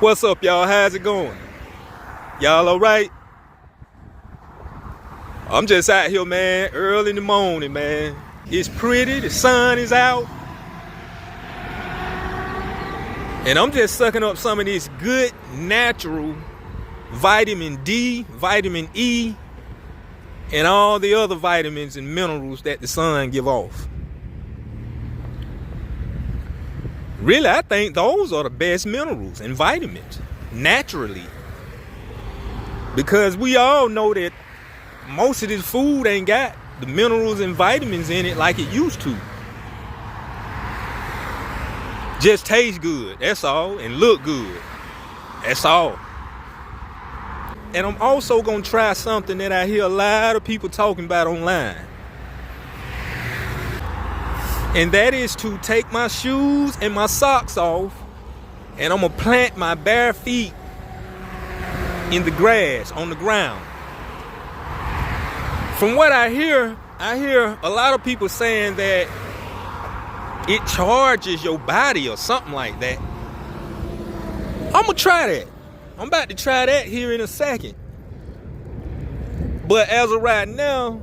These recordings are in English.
What's up, y'all? How's it going? Y'all all right? I'm just out here, man, early in the morning, man. It's pretty, the sun is out. And I'm just sucking up some of this good, natural vitamin D, vitamin E, and all the other vitamins and minerals that the sun give off. Really, I think those are the best minerals and vitamins, naturally. Because we all know that most of this food ain't got the minerals and vitamins in it like it used to. Just taste good, that's all, and look good, that's all. And I'm also gonna try something that I hear a lot of people talking about online. And that is to take my shoes and my socks off, and I'm gonna plant my bare feet in the grass, on the ground. From what I hear a lot of people saying that it charges your body or something like that. I'm gonna try that. I'm about to try that here in a second. But as of right now,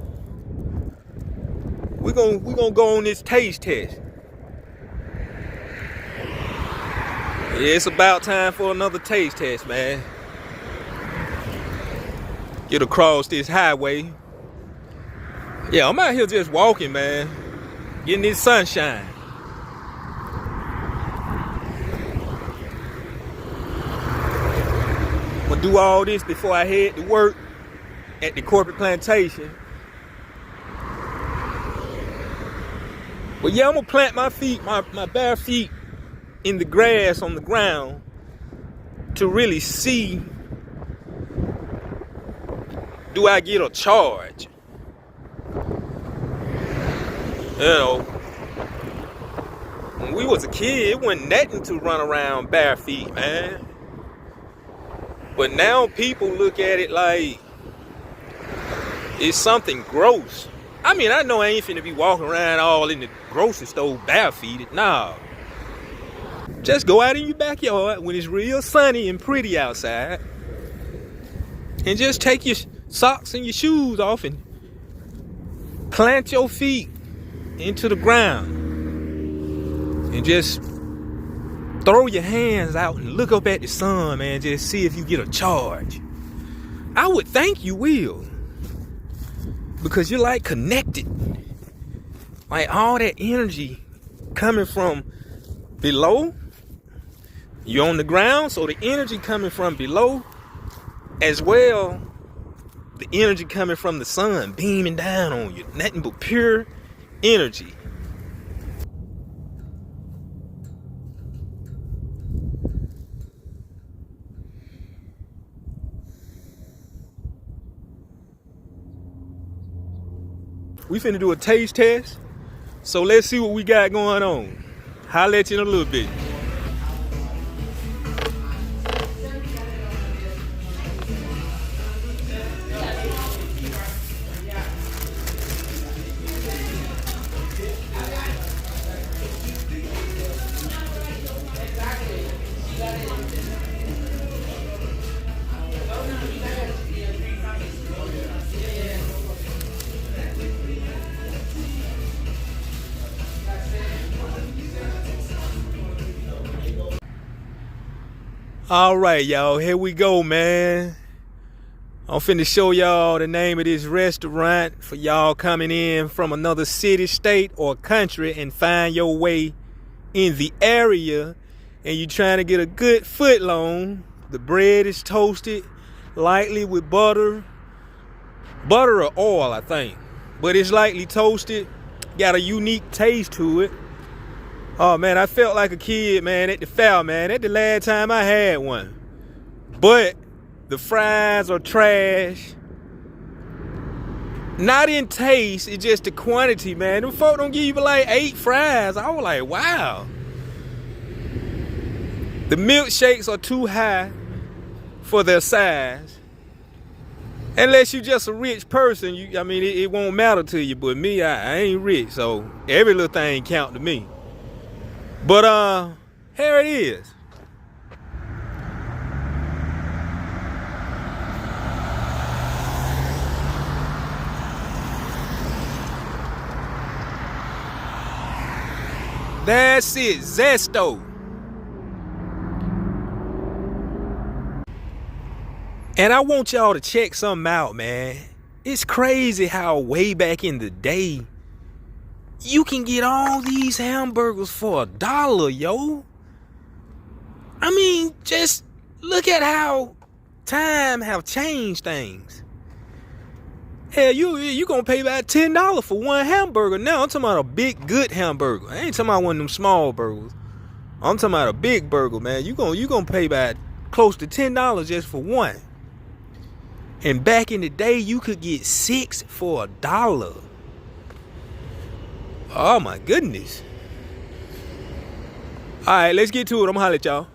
we're gonna go on this taste test. Yeah, it's about time for another taste test, man. Get across this highway. Yeah, I'm out here just walking, man. Getting this sunshine. I'm gonna do all this before I head to work at the corporate plantation. But yeah, I'm gonna plant my feet, my bare feet in the grass on the ground to really see, do I get a charge? You know, when we was a kid, it wasn't nothing to run around bare feet, man. But now people look at it like it's something gross. I mean, I know I ain't finna be walking around all in the grocery store barefooted. Nah. Just go out in your backyard when it's real sunny and pretty outside, and just take your socks and your shoes off and plant your feet into the ground. And just throw your hands out and look up at the sun, man. Just see if you get a charge. I would think you will. Because you're like connected. Like all that energy coming from below. You're on the ground, so the energy coming from below, as well, the energy coming from the sun beaming down on you. Nothing but pure energy. We finna do a taste test, so let's see what we got going on. I'll let you in a little bit. All right, y'all, here we go, man. I'm finna show y'all the name of this restaurant for y'all coming in from another city, state, or country and find your way in the area and you trying to get a good footlong. The bread is toasted lightly with butter or oil, I think, but it's lightly toasted. Got a unique taste to it. Oh man, I felt like a kid, man, at the fair, man. That's the last time I had one. But the fries are trash. Not in taste, it's just the quantity, man. Them folk don't give you like 8 fries. I was like, wow. The milkshakes are too high for their size. Unless you just a rich person, it won't matter to you. But me, I ain't rich, so every little thing count to me. But here it is. That's it, Zesto. And I want y'all to check something out, man. It's crazy how way back in the day, you can get all these hamburgers for $1, yo. I mean, just look at how time have changed things. Hell, you gonna pay about $10 for one hamburger now. I'm talking about a big, good hamburger. I ain't talking about one of them small burgers. I'm talking about a big burger, man. You gonna pay about close to $10 just for one. And back in the day, you could get 6 for $1. Oh my goodness. All right, let's get to it. I'm gonna holler at y'all.